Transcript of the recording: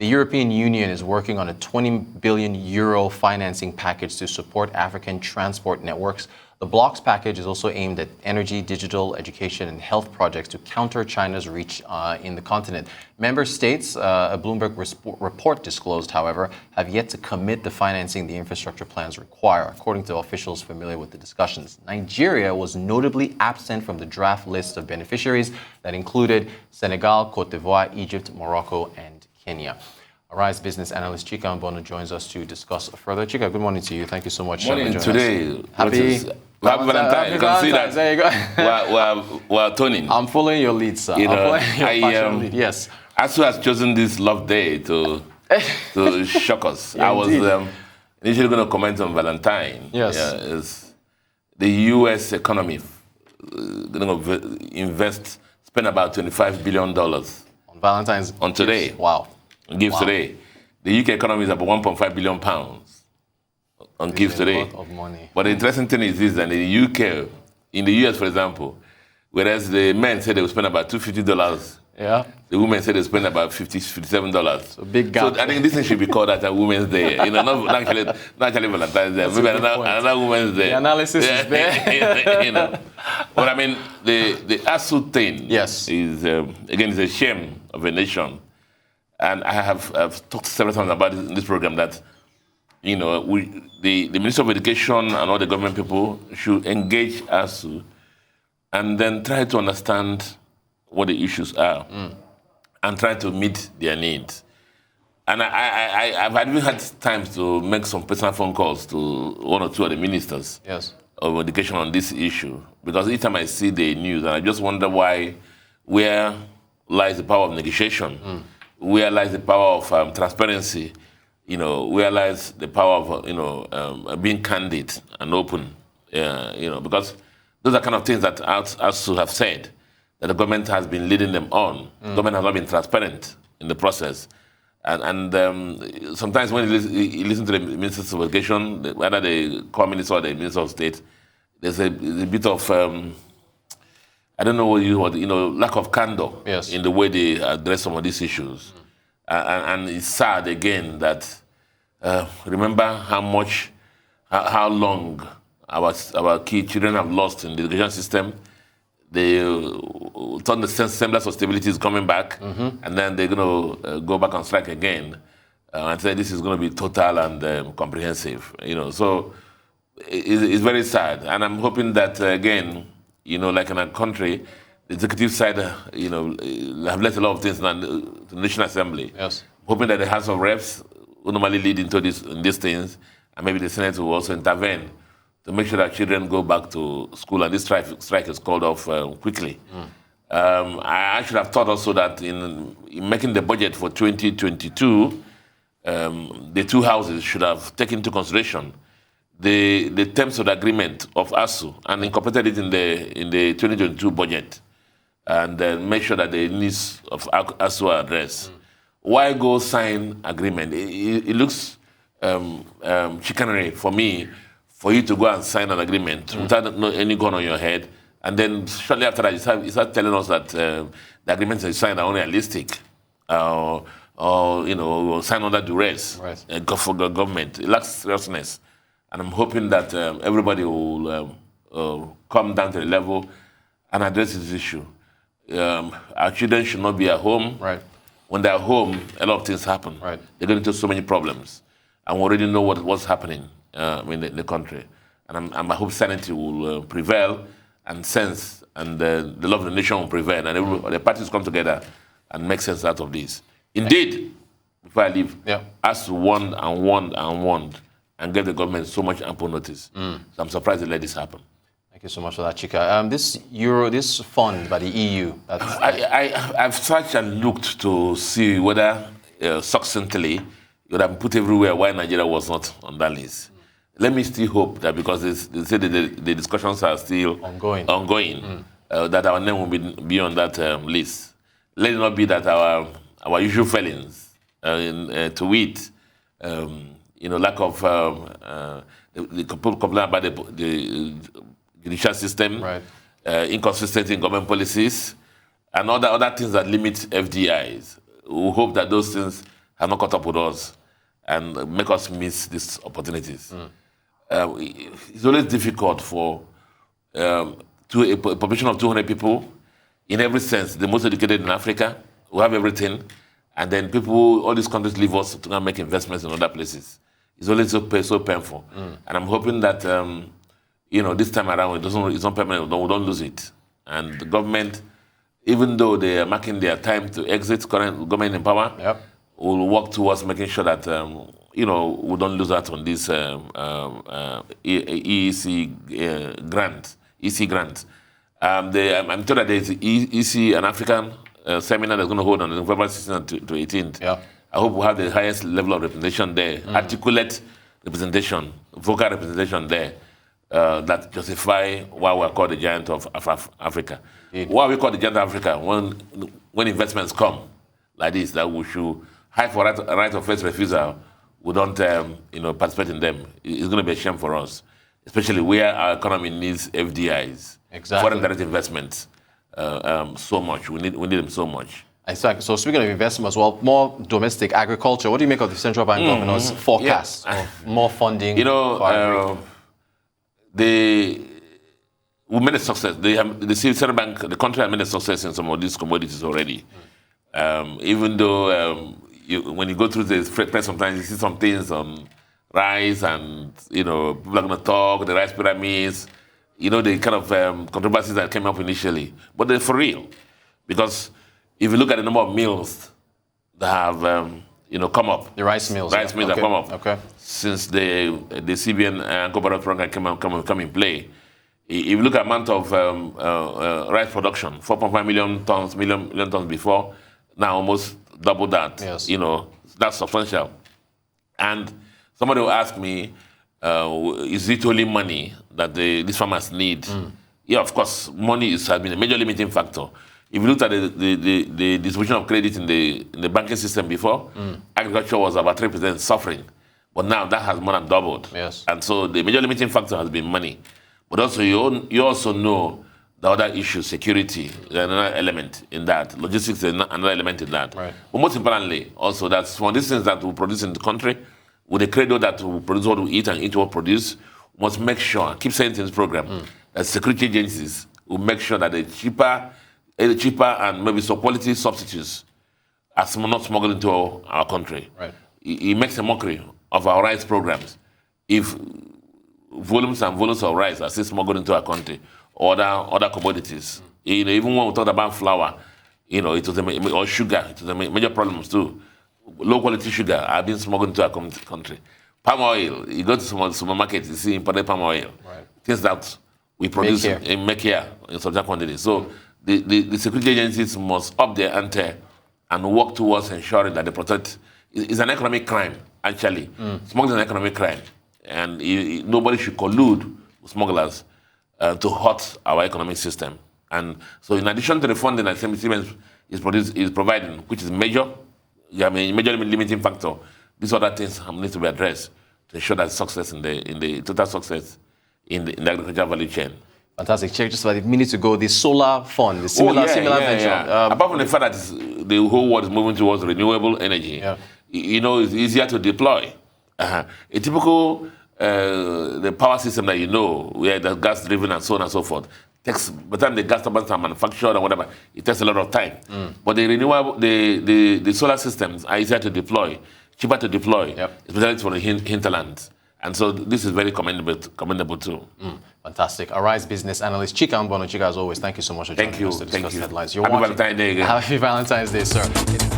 The European Union is working on a 20 billion euro financing package to support African transport networks. The bloc's package is also aimed at energy, digital, education, and health projects to counter China's reach in the continent. Member states, a Bloomberg report disclosed, however, have yet to commit the financing the infrastructure plans require, according to officials familiar with the discussions. Nigeria was notably absent from the draft list of beneficiaries that included Senegal, Cote d'Ivoire, Egypt, Morocco, and Kenya. Arise business analyst Chika Mbonu joins us to discuss further. Chika, good morning to you. Thank you so much. Morning today. Happy Valentine. You can see that. There you go. we're turning. I'm following your lead, sir. Lead. Yes. ASU has chosen this love day to shock us. Yeah, I was initially going to comment on Valentine. Yes. Is the U.S. economy going to spend about $25 billion on Valentine's on today. Gifts. Wow. Gifts today. The UK economy is about 1.5 billion pounds on gifts today. A lot of money. But the interesting thing is this: that in the UK, in the US, for example, whereas the men said they would spend about $250, yeah, the women said they spend about $57. So big gap. So I think this thing should be called at a Women's Day. Not actually Valentine's Day. Maybe another Women's Day. The analysis is there. But I mean, the ASU thing, yes, is again, it's a shame of a nation. And I've talked several times about it in this program that, the Minister of Education and all the government people should engage ASU and then try to understand what the issues are and try to meet their needs. And I've even had times to make some personal phone calls to one or two of the ministers of education on this issue, because each time I see the news, and I just wonder where lies the power of negotiation. Where lies the power of transparency? Where lies the power of being candid and open? Because those are kind of things that ASU have said that the government has been leading them on. The government has not been transparent in the process, and sometimes when you listen to the ministers of education, whether the core minister or the minister of state, there's a bit of I don't know what lack of candor in the way they address some of these issues. And it's sad again that remember how long our key children have lost in the education system. They thought the semblance of stability is coming back, and then they're going to go back on strike again and say this is going to be total and comprehensive. So it's very sad, and I'm hoping that again, like in a country, the executive side, have left a lot of things to the National Assembly. Yes. Hoping that the House of Reps will normally lead into these things, and maybe the Senate will also intervene to make sure that children go back to school, and this strike is called off quickly. I should have thought also that in making the budget for 2022, the two houses should have taken into consideration the terms of the agreement of ASU and incorporated it in the 2022 budget, and then make sure that the needs of ASU are addressed. Why go sign agreement? It looks chicanery for me for you to go and sign an agreement without any gun on your head, and then shortly after that you start telling us that the agreements you signed are unrealistic, or sign under duress for the government. It lacks seriousness. And I'm hoping that everybody will come down to the level and address this issue. Our children should not be at home. Right. When they're home, a lot of things happen. Right. They're getting into so many problems. And we already know what's happening in the country. And I hope sanity will prevail, and sense and the love of the nation will prevail, and the parties come together and make sense out of this. Indeed, before I leave, ASU warned and gave the government so much ample notice. So I'm surprised they let this happen. Thank you so much for that, Chika. This fund by the EU. I've searched and looked to see whether succinctly it would have been put everywhere why Nigeria was not on that list. Let me still hope that, because they say that the discussions are still ongoing, that our name will be on that list. Let it not be that our usual failings to wit, lack of the complaint about the judicial system, inconsistency in government policies, and other things that limit FDIs. We hope that those things have not caught up with us and make us miss these opportunities. It's always difficult for a population of 200 people, in every sense, the most educated in Africa, who have everything, and then people, all these countries leave us to go and make investments in other places. It's always so painful. And I'm hoping that, this time around, it's not permanent, we don't lose it. And the government, even though they are marking their time to exit current government in power, will work towards making sure that, we don't lose out on this EEC grant. EC grant. I'm told that there's EC, an African seminar that's going to hold on November 16th to 18th. I hope we'll have the highest level of representation there, articulate representation, vocal representation there, that justify why we're called the giant of Africa. Why are we called the giant of Africa? When investments come like this, that we should high for right of first refusal, we don't participate in them. It's going to be a shame for us, especially where our economy needs FDIs, foreign direct investments, so much. We need them so much. Exactly. So speaking of investment as well, more domestic agriculture. What do you make of the central bank governor's forecast of more funding? We made a success. The central bank, the country has made a success in some of these commodities already. Even though when you go through the press, sometimes you see some things on rice, and people are going to talk the rice pyramids. The kind of controversies that came up initially, but they're for real, because if you look at the number of mills that have come up, the rice mills have come up since the CBN and corporate program come in play. If you look at the amount of rice production, 4.5 million tons before, now almost double that. That's substantial. And somebody will ask me, is it only money that these farmers need? Yeah, of course, money has been a major limiting factor. If you looked at the distribution of credit in the banking system before, agriculture was about 3% suffering. But now that has more than doubled. And so the major limiting factor has been money. But also you also know the other issue, security, is another element in that. Logistics is another element in that. But most importantly, also that's one of these things that we produce in the country, with the credo that we produce what we eat and eat what we produce, we must make sure, I keep saying in this program, that security agencies will make sure that the cheaper and maybe some quality substitutes are not smuggled into our country. It makes a mockery of our rice programs if volumes and volumes of rice are still smuggled into our country, or other commodities. Even when we talk about flour, or sugar, it was a major problems too. Low quality sugar are being smuggled into our country. Palm oil, you go to some supermarkets, you see imported palm oil. Things that we produce make here in such quantities. So the security agencies must up their ante and work towards ensuring that they protect. It's an economic crime, actually. Smuggling is an economic crime. And nobody should collude with smugglers to hurt our economic system. And so in addition to the funding that CBN is providing, which is major limiting factor, these other things need to be addressed to ensure that success in the total success in the agricultural value chain. Fantastic. Check just about a minute ago, the solar fund, the similar venture. Apart from the fact that the whole world is moving towards renewable energy, it's easier to deploy. A typical the power system that where the gas driven and so on and so forth, by the time the gas turbines are manufactured and whatever, it takes a lot of time. But the renewable, the solar systems are easier to deploy, cheaper to deploy, especially for the hinterlands. And so this is very commendable too. Fantastic. Arise Business Analyst Chika Mbonu. Chika, as always, thank you so much for joining us to discuss headlines. Happy Valentine's Day again. Happy Valentine's Day, sir.